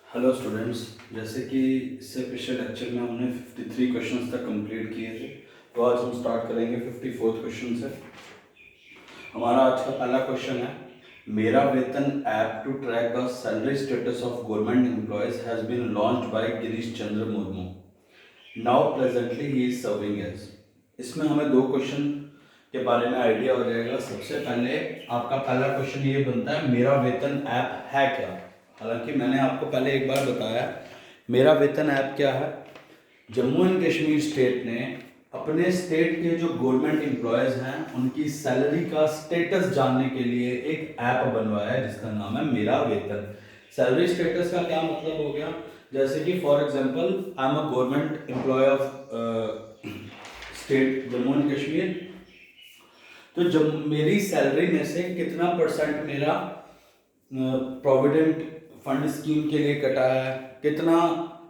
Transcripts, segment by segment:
Hello students, जैसे कि इससे पिछले लेक्चर में हमने 53 क्वेश्चंस तक कंप्लीट किए थे, तो आज हम स्टार्ट करेंगे 54th क्वेश्चन से। हमारा आज का पहला क्वेश्चन है, Mera Vetan app to track the salary status of government employees has been launched by Girish Chandra Murmu. Now presently he is serving as. इसमें हमें दो क्वेश्चन के बारे में आइडिया हो जाएगा। सबसे पहले आपका पहला क्वेश्चन ये बनता है, मेरा वेतन ऐप है क्या। हालांकि मैंने आपको पहले एक बार बताया, मेरा वेतन ऐप क्या है। जम्मू एंड कश्मीर स्टेट ने अपने स्टेट के जो गवर्नमेंट एम्प्लॉयज हैं उनकी सैलरी का स्टेटस जानने के लिए एक ऐप बनवाया है जिसका नाम है मेरा वेतन। सैलरी स्टेटस का क्या मतलब हो गया, जैसे कि for example I am a government employee of state Jammu and Kashmir, तो जब मेरी सैलरी में से कितना परसेंट मेरा प्रोविडेंट फंड स्कीम के लिए कटा है, कितना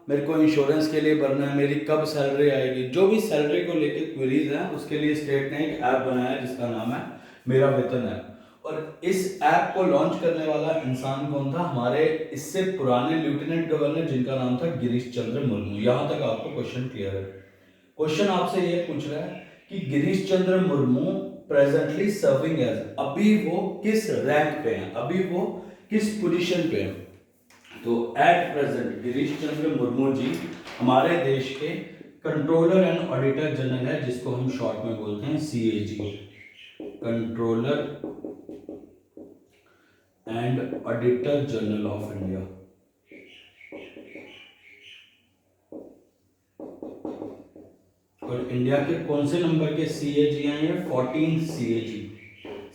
मेरे को इंश्योरेंस के लिए भरना है, मेरी कब सैलरी आएगी, जो भी सैलरी को लेकर क्वेरीज हैं उसके लिए स्टेट ने एक ऐप बनाया है जिसका नाम है मेरा वेतन ऐप। और इस ऐप को लॉन्च करने वाला इंसान कौन था, हमारे इससे पुराने लेफ्टिनेंट गवर्नर जिनका नाम था गिरीश चंद्र मुर्मू। यहां तक आपको क्वेश्चन क्लियर है। क्वेश्चन आपसे ये पूछ रहा है कि Girish Chandra Murmu presently serving as, अभी वो किस रैंक पे हैं, अभी वो किस पोजीशन पे हैं। तो एट प्रेजेंट गिरीश चंद्र मुर्मू जी हमारे देश के कंट्रोलर एंड ऑडिटर जनरल है, जिसको हम शॉर्ट में बोलते हैं CAG, controller and auditor general of India. और इंडिया के कौन से नंबर के सीएजी हैं ये, 14 सीएजी।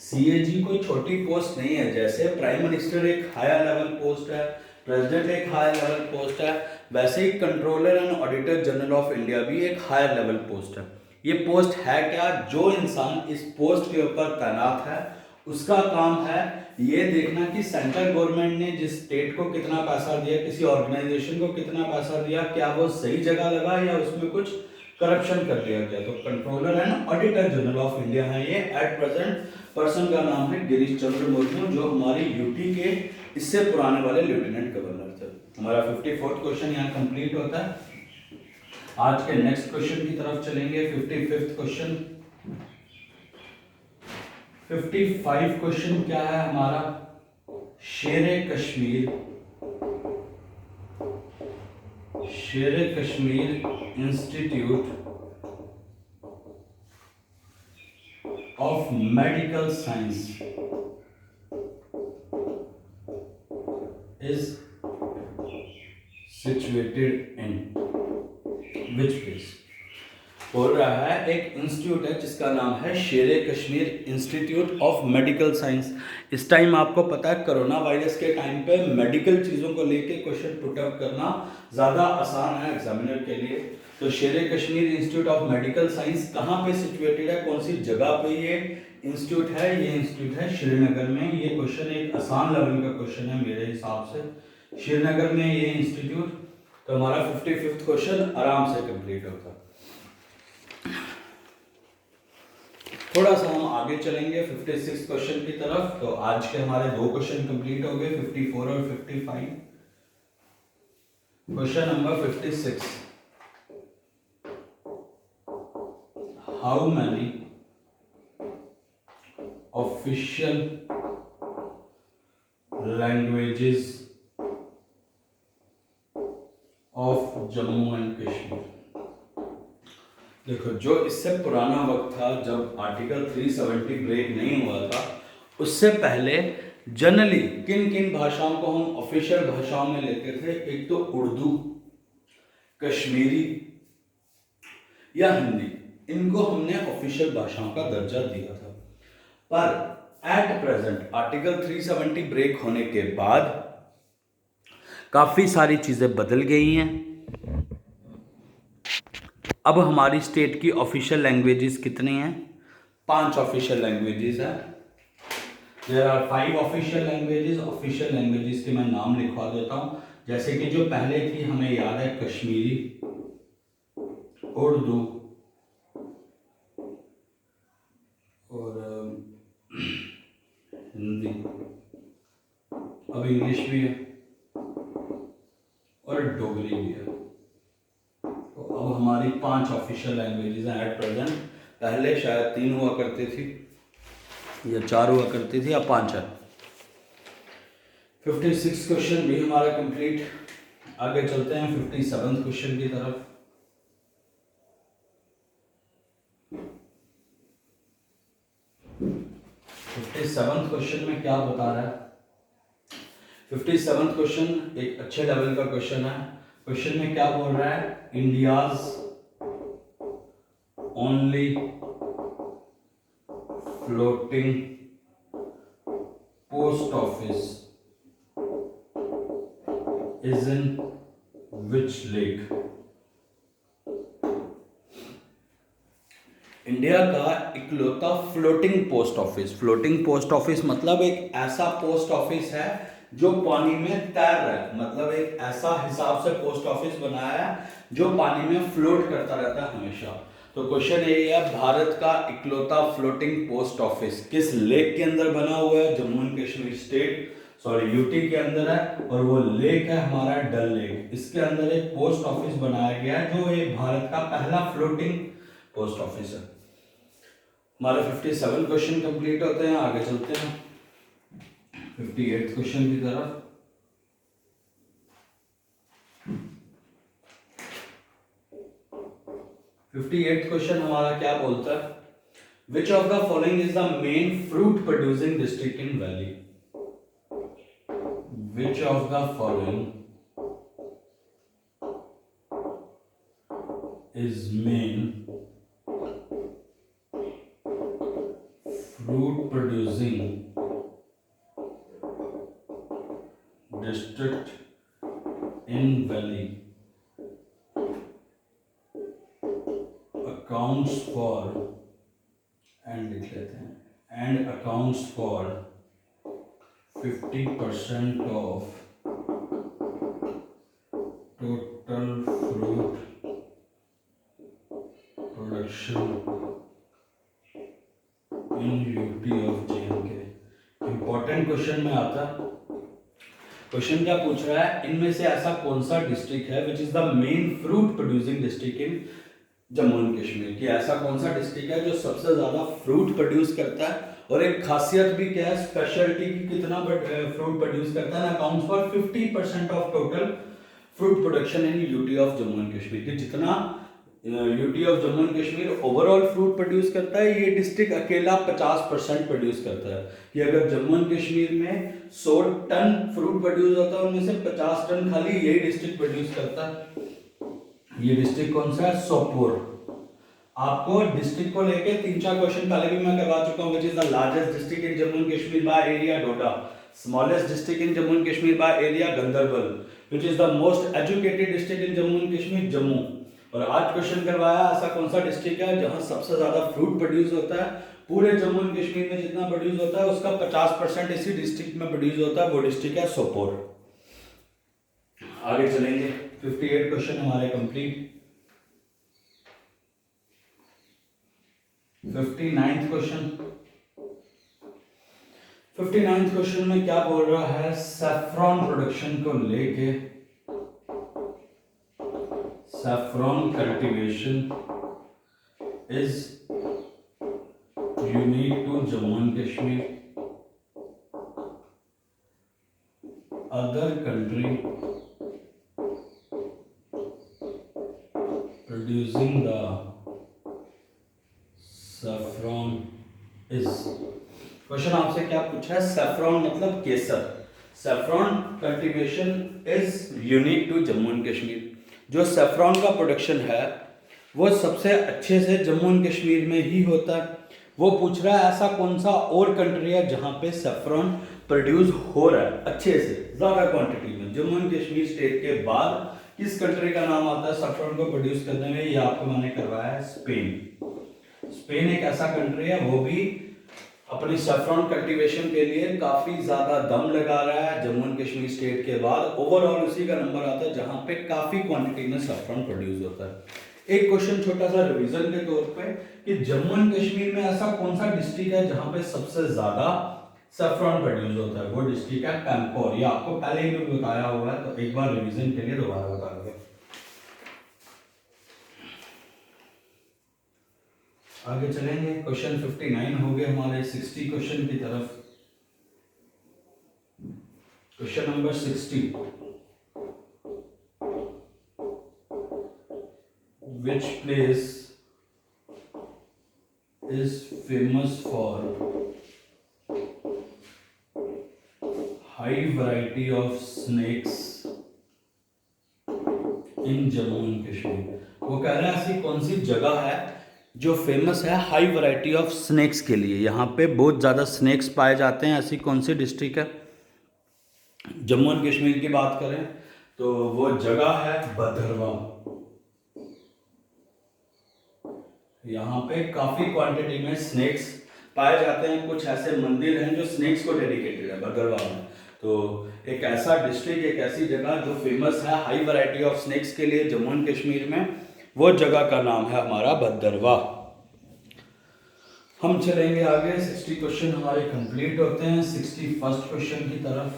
सीएजी कोई छोटी पोस्ट नहीं है, जैसे प्राइम मिनिस्टर एक हायर लेवल पोस्ट है, प्रेसिडेंट एक हायर लेवल पोस्ट है, वैसे ही controller and auditor general of India भी एक हायर लेवल पोस्ट है। ये पोस्ट है क्या, जो इंसान इस पोस्ट के ऊपर तैनात है उसका काम है ये देखना कि सेंट्रल गवर्नमेंट ने जिस स्टेट को कितना पैसा दिया, किसी ऑर्गेनाइजेशन को कितना पैसा दिया, क्या वो सही जगह लगा या उसमें कुछ करप्शन कर दिया गया। तो controller and auditor general of India है ये। एट प्रेजेंट पर्सन का नाम है गिरीश चंद्र मुर्मू, जो हमारी यूटी के इससे पुराने वाले लेफ्टिनेंट गवर्नर थे। हमारा 54th क्वेश्चन यहाँ कंप्लीट होता है। आज के नेक्स्ट क्वेश्चन की तरफ चलेंगे, 55th क्वेश्चन। 55 क्वेश्चन क्या है हमारा, शेरे Kashmir institute of medical science is situated in which place। बोल रहा है एक इंस्टीट्यूट है जिसका नाम है शेरे Kashmir institute of medical science. इस टाइम आपको पता है कोरोना वायरस के टाइम पे मेडिकल चीज़ों को लेके क्वेश्चन पुट अप करना ज़्यादा आसान है एग्जामिनर के लिए। तो शेरे Kashmir institute of medical science कहाँ पे सिचुएटेड है, कौन सी जगह पे ये इंस्टीट्यूट है, ये इंस्टीट्यूट है श्रीनगर में। ये क्वेश्चन एक आसान लेवल का क्वेश्चन है मेरे हिसाब से, श्रीनगर में ये इंस्टीट्यूट। तो हमारा 55th क्वेश्चन आराम से कंप्लीट होता है। थोड़ा सा हम आगे चलेंगे 56 क्वेश्चन की तरफ। तो आज के हमारे दो क्वेश्चन कंप्लीट हो गए, 54 और 55। Question number 56, how many official languages of Jammu and Kashmir. देखो, जो इससे पुराना वक्त था जब आर्टिकल 370 ब्रेक नहीं हुआ था, उससे पहले जनरली किन किन भाषाओं को हम ऑफिशियल भाषाओं में लेते थे, एक तो उर्दू, कश्मीरी या हिंदी, इनको हमने ऑफिशियल भाषाओं का दर्जा दिया था। पर एट प्रेजेंट आर्टिकल 370 ब्रेक होने के बाद काफ़ी सारी चीज़ें बदल गई हैं। अब हमारी स्टेट की ऑफिशियल लैंग्वेजेस कितनी हैं, 5 ऑफिशियल लैंग्वेजेस हैं। There are 5 official languages. Official languages के मैं नाम लिखवा देता हूँ, जैसे कि जो पहले थी हमें याद है, कश्मीरी, उर्दू और हिंदी, अब इंग्लिश भी है। और डोगरी भी है। तो अब हमारी 5 ऑफिशियल लैंग्वेजेस हैं एट प्रेजेंट। पहले शायद 3 हुआ करती थी या 4 हुआ करती थी, अब 5 है। 56 क्वेश्चन भी हमारा कंप्लीट। आगे चलते हैं 57 क्वेश्चन की तरफ। सेवन्थ क्वेश्चन में क्या बता रहा है? 57th क्वेश्चन एक अच्छे लेवल का क्वेश्चन है। क्वेश्चन में क्या बोल रहा है? India's only floating post office is in which lake? India का इकलौता floating post office, floating post office मतलब एक ऐसा पोस्ट ऑफिस है जो पानी में तैर रहा है, मतलब एक ऐसा हिसाब से पोस्ट ऑफिस बनाया है जो पानी में फ्लोट करता रहता है हमेशा। तो क्वेश्चन यही है, भारत का इकलौता फ्लोटिंग पोस्ट ऑफिस किस लेक के अंदर बना हुआ है? Jammu and Kashmir state UT के अंदर है, और वो लेक है हमारा डल लेक। इसके अंदर एक पोस्ट ऑफिस बनाया गया है जो एक भारत का पहला फ्लोटिंग पोस्ट ऑफिस है। हमारे 57 क्वेश्चन कंप्लीट होते हैं। आगे चलते हैं 58 क्वेश्चन की तरफ। फिफ्टी एट क्वेश्चन हमारा क्या बोलता है? Which of the following is the main fruit producing district in valley? Which of the following is main fruit producing district in valley accounts for and लिख लेते हैं and accounts for 50% of total fruit production in UT of जे&के। Important question में आता, question क्या पूछ रहा है? इनमें से ऐसा कौन सा डिस्ट्रिक्ट है which is the main fruit producing district in Jammu and Kashmir? कि ऐसा कौन सा डिस्ट्रिक्ट है जो सबसे ज्यादा फ्रूट प्रोड्यूस करता है, और एक खासियत भी क्या है, स्पेशलिटी की कितना फ्रूट प्रोड्यूस करता है? Accounts for 50% of total fruit production in UT of Jammu and Kashmir. कि जितना UT of Jammu and Kashmir overall fruit produce करता है, ये डिस्ट्रिक्ट अकेला 50% प्रोड्यूस करता है। कि अगर जम्मू एंड कश्मीर में 100 टन फ्रूट प्रोड्यूस होता है, उनमें से 50 टन खाली यही डिस्ट्रिक्ट प्रोड्यूस करता है। ये डिस्ट्रिक्ट कौन सा है? सोपोर। आपको डिस्ट्रिक्ट को लेके 3-4 क्वेश्चन पहले भी मैं करवा चुका हूँ। Which is the largest district in Jammu and Kashmir by area? Doda. Smallest district in Jammu and Kashmir by area? Ganderbal. Which is the most educated district in Jammu and Kashmir? Jammu. और आज क्वेश्चन करवाया ऐसा कौन सा डिस्ट्रिक्ट है जहां सबसे ज्यादा फ्रूट प्रोड्यूस होता है? पूरे जम्मू एंड कश्मीर में जितना प्रोड्यूस होता है उसका 50% इसी डिस्ट्रिक्ट में प्रोड्यूस होता है, वो डिस्ट्रिक्ट है सोपोर। आगे चलेंगे, 58 क्वेश्चन हमारे complete. 59th question. 59th question में क्या बोल रहा है? सैफ्रॉन प्रोडक्शन को लेके, saffron cultivation is unique to Jammu and Kashmir. Other country producing the saffron is। Question आपसे क्या पूछा है? सैफ्रॉन मतलब केसर। Saffron cultivation is unique to Jammu and Kashmir. जो सैफ्रॉन का प्रोडक्शन है वो सबसे अच्छे से जम्मू एंड कश्मीर में ही होता है। वो पूछ रहा है ऐसा कौन सा और कंट्री है जहां पे सैफ्रॉन प्रोड्यूस हो रहा है अच्छे से, ज्यादा क्वांटिटी में? जम्मू एंड कश्मीर स्टेट के बाद किस कंट्री का नाम आता है सैफ्रॉन को प्रोड्यूस करने में? ये आपको मैंने करवाया है स्पेन। स्पेन एक ऐसा कंट्री है, वो भी अपनी सैफ्रॉन कल्टीवेशन के लिए काफी ज्यादा दम लगा रहा है। जम्मू एंड कश्मीर स्टेट के बाद ओवरऑल उसी का नंबर आता है जहां पे काफी क्वांटिटी में सैफ्रॉन प्रोड्यूस होता है। एक क्वेश्चन छोटा सा रिवीजन के तौर पे कि जम्मू एंड कश्मीर में ऐसा कौन सा डिस्ट्रिक्ट है जहां पे सबसे ज्यादा सैफरॉन प्रोड्यूस होता है, वो डिस्ट्रिक्ट है पैम्पोर। ये आपको पहले ही भी बताया हुआ है, तो एक बार रिवीजन के लिए दोबारा बता दूंगा। आगे चलेंगे, क्वेश्चन 59 हो गए हमारे 60 क्वेश्चन की तरफ। Question number 60, which place is famous for high variety of snakes in Jammu and Kashmir. वो कह रहे हैं ऐसी कौन सी जगह है जो फेमस है हाई वैरायटी ऑफ स्नेक्स के लिए, यहाँ पे बहुत ज़्यादा स्नेक्स पाए जाते हैं, ऐसी कौन सी डिस्ट्रिक्ट है। जम्मू एंड कश्मीर की बात करें तो वो जगह है भद्रवाह। यहाँ पे काफ़ी क्वांटिटी में स्नेक्स पाए जाते हैं, कुछ ऐसे मंदिर हैं जो स्नेक्स को डेडिकेटेड है भद्रवाह में। तो एक ऐसा डिस्ट्रिक्ट, एक ऐसी जगह जो फेमस है हाई वैरायटी ऑफ स्नेक्स के लिए जम्मू एंड कश्मीर में, वो जगह का नाम है हमारा भद्रवाह। हम चलेंगे आगे, 60 क्वेश्चन हमारे कंप्लीट होते हैं 61st क्वेश्चन की तरफ।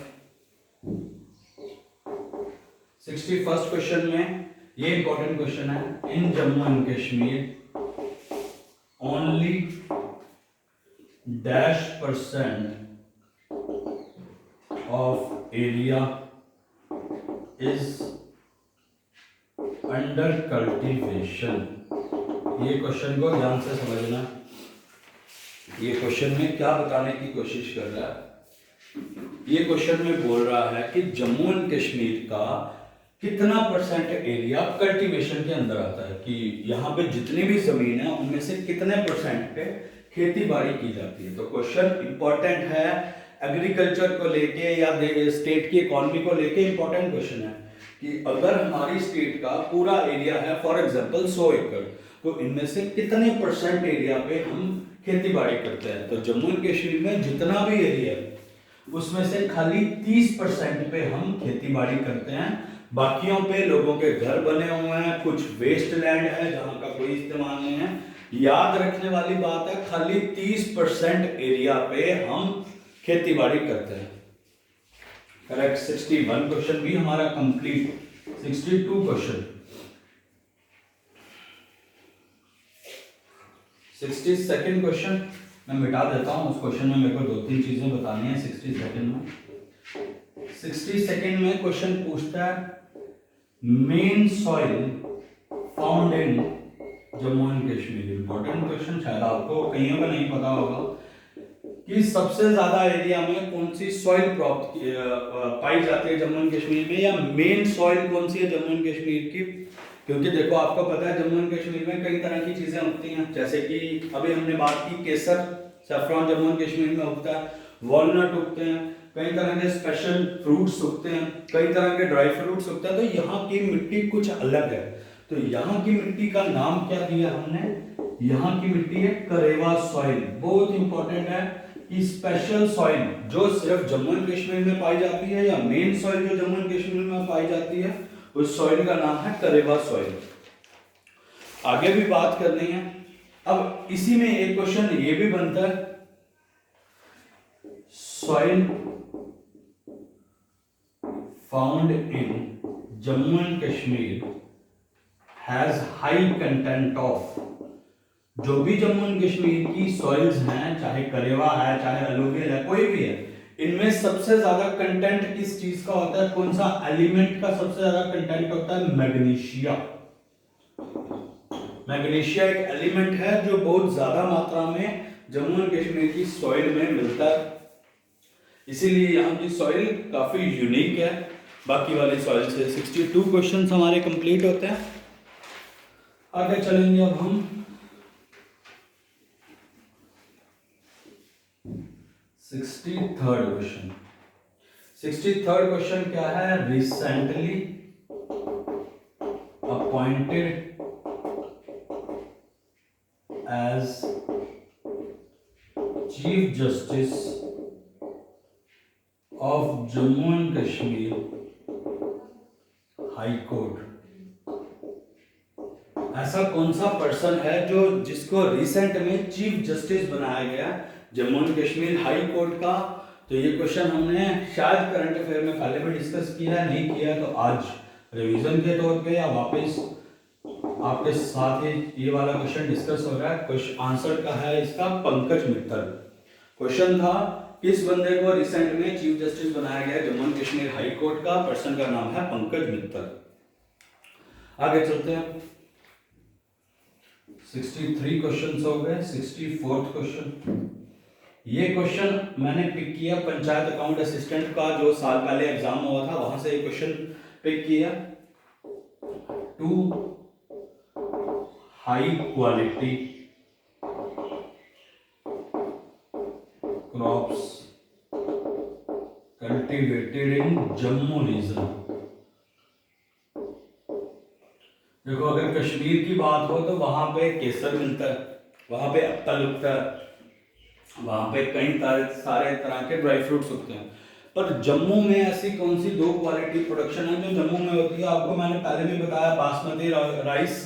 61st क्वेश्चन में ये इंपॉर्टेंट क्वेश्चन है, in Jammu and Kashmir only -% of area is under cultivation। ये क्वेश्चन को ध्यान से समझना, ये क्वेश्चन में क्या बताने की कोशिश कर रहा है। ये क्वेश्चन में बोल रहा है कि जम्मू एंड कश्मीर का कितना परसेंट एरिया कल्टीवेशन के अंदर आता है, कि यहाँ पे जितनी भी जमीन है उनमें से कितने परसेंट पे खेती बाड़ी की जाती है। तो क्वेश्चन इंपॉर्टेंट है, एग्रीकल्चर को लेके या स्टेट की इकोनॉमी को लेके इंपॉर्टेंट क्वेश्चन है कि अगर हमारी स्टेट का पूरा एरिया है फॉर एग्जांपल 100 एकड़, तो इनमें से कितने परसेंट एरिया पे हम खेती बाड़ी करते हैं। तो जम्मू एंड कश्मीर में जितना भी एरिया है उसमें से खाली 30% पे हम खेती बाड़ी करते हैं, बाकियों पे लोगों के घर बने हुए हैं, कुछ वेस्ट लैंड है जहां का कोई इस्तेमाल नहीं है। याद रखने वाली बात है, खाली 30% एरिया पे हम खेती बाड़ी करते हैं। करेक्ट। 61 क्वेश्चन भी हमारा कंप्लीट। 62 क्वेश्चन, 62nd क्वेश्चन मैं मिटा देता हूं, उस क्वेश्चन में मेरे को 2-3 चीजें बतानी है। 62nd में 62nd में क्वेश्चन पूछता है main soil found in Jammu and Kashmir. Important question, शायद आपको कईयों का नहीं पता होगा कि सबसे ज्यादा एरिया में कौन सी सॉइल प्राप्त पाई जाती है जम्मू एंड कश्मीर में, या मेन सॉइल कौन सी है जम्मू एंड कश्मीर की। क्योंकि देखो आपको पता है जम्मू एंड कश्मीर में कई तरह की चीजें उगती हैं, जैसे कि अभी हमने बात की केसर, सैफरॉन जम्मू एंड कश्मीर में उगता है, वॉलनट उगते हैं, कई तरह के स्पेशल फ्रूट्स उगते हैं, कई तरह के ड्राई फ्रूट्स उगते हैं। तो यहाँ की मिट्टी कुछ अलग है। तो यहाँ की मिट्टी का नाम क्या दिया हमने, यहाँ की मिट्टी है करेवा सॉइल। बहुत इंपॉर्टेंट है कि स्पेशल सॉइल जो सिर्फ जम्मू एंड कश्मीर में पाई जाती है, या मेन सॉइल जो जम्मू एंड कश्मीर में पाई जाती है, उस सॉइल का नाम है करेवा सॉइल। आगे भी बात करनी है। अब इसी में एक क्वेश्चन ये भी बनता है, soil found in Jammu and Kashmir has high content of. जो भी जम्मू एंड कश्मीर की सॉइल्स हैं, चाहे करेवा है, चाहे अलूवियल है, कोई भी है, इनमें सबसे ज्यादा कंटेंट किस चीज का होता है, कौन सा एलिमेंट का सबसे ज्यादा कंटेंट होता है, मैग्नीशिया। मैग्नीशिया एक एलिमेंट है जो बहुत ज्यादा मात्रा में जम्मू एंड कश्मीर की सॉइल में मिलता है, इसीलिए यहाँ की सॉइल काफी यूनिक है बाकी वाली सॉइल से। 62 क्वेश्चन हमारे कंप्लीट होते हैं। आगे चलेंगे अब हम 63rd क्वेश्चन। 63rd क्वेश्चन क्या है, recently appointed as chief justice of Jammu and Kashmir high court. ऐसा कौन सा पर्सन है जो जिसको रिसेंट में चीफ जस्टिस बनाया गया Jammu and Kashmir high court का, तो ये क्वेश्चन हमने शायद करंट अफेयर में पहले भी डिस्कस किया है, नहीं किया तो आज रिवीजन के तौर पे या वापस आपके साथ ही ये वाला क्वेश्चन डिस्कस हो रहा है। क्वेश्चन आंसर का है इसका पंकज मित्तल। क्वेश्चन था किस बंदे को रिसेंट में चीफ जस्टिस बनाया गया Jammu and Kashmir high court का, पर्सन का नाम है पंकज मित्तल। आगे चलते हैं, 63 क्वेश्चन हो गए। 64th क्वेश्चन, ये क्वेश्चन मैंने पिक किया पंचायत अकाउंट असिस्टेंट का जो साल पहले एग्जाम हुआ था, वहां से ये क्वेश्चन पिक किया। Two high quality crops cultivated in Jammu region. देखो अगर कश्मीर की बात हो तो वहां पे केसर मिलता है, वहां पे अप्पल उगता है, वहां पे कई सारे तरह के ड्राई फ्रूट्स उगते हैं। पर जम्मू में ऐसी कौन सी दो क्वालिटी प्रोडक्शन है जो जम्मू में होती है? आपको मैंने पहले भी बताया, बासमती राइस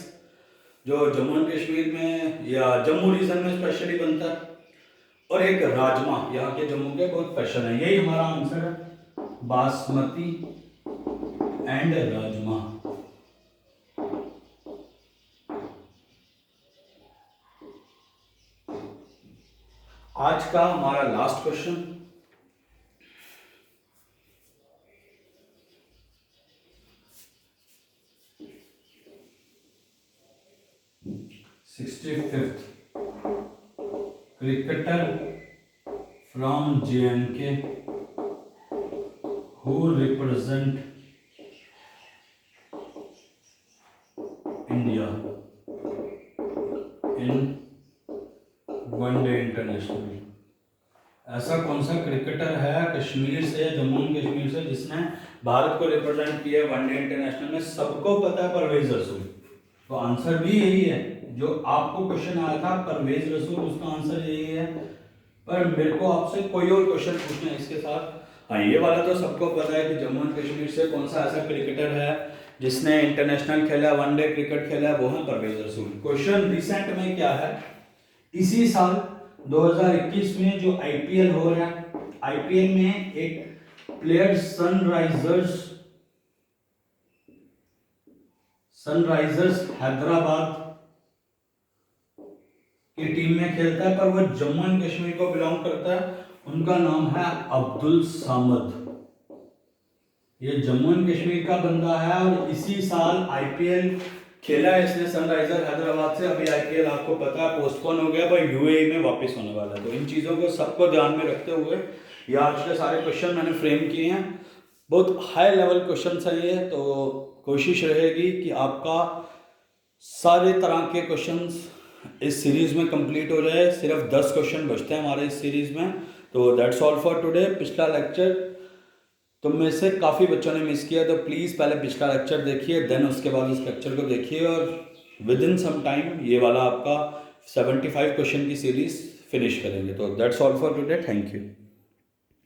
जो जम्मू एंड कश्मीर में या जम्मू रीजन में स्पेशली बनता है, और एक राजमा यहाँ के जम्मू के बहुत स्पेशल है। यही हमारा आंसर है, बासमती एंड राजमा। आज का हमारा last question, cricketer from JNK who represent India in one day international. ऐसा कौन सा क्रिकेटर है कश्मीर से या जम्मू एंड कश्मीर से जिसने भारत को रिप्रेजेंट किया वनडे इंटरनेशनल में? सबको पता है परवेज रसूल। तो आंसर भी यही है, जो आपको क्वेश्चन आया था परवेज रसूल, उसका आंसर यही है। पर मेरे को आपसे कोई और क्वेश्चन पूछना है इसके साथ। हाँ, ये वाला तो सबको पता है कि जम्मू एंड कश्मीर से कौन सा ऐसा क्रिकेटर है जिसने इंटरनेशनल खेला, वनडे क्रिकेट खेला, वो है परवेज रसूल। क्वेश्चन रिसेंट में क्या है, इसी साल 2021 में जो IPL हो रहा है, IPL में एक प्लेयर सनराइजर्स हैदराबाद की टीम में खेलता है, पर वो जम्मू एंड कश्मीर को बिलोंग करता है। उनका नाम है अब्दुल सामद। ये जम्मू एंड कश्मीर का बंदा है और इसी साल IPL खेला है इसने सनराइजर हैदराबाद से। अभी IPL आपको पता है पोस्टपोन हो गया, पर UAE में वापस होने वाला है। तो इन चीज़ों को सबको ध्यान में रखते हुए ये आज के सारे क्वेश्चन मैंने फ्रेम किए हैं। बहुत हाई लेवल क्वेश्चन है ये, तो कोशिश रहेगी कि आपका सारे तरह के क्वेश्चंस इस सीरीज़ में कंप्लीट हो जाए। सिर्फ 10 क्वेश्चन बचते हैं हमारे इस सीरीज़ में। तो दैट्स ऑल फॉर टुडे। पिछला लेक्चर तुम में से काफ़ी बच्चों ने मिस किया, तो प्लीज़ पहले पिछला लेक्चर देखिए, देन उसके बाद इस लेक्चर को देखिए, और विद इन सम टाइम ये वाला आपका 75 क्वेश्चन की सीरीज़ फिनिश करेंगे। तो that's all for today, thank you.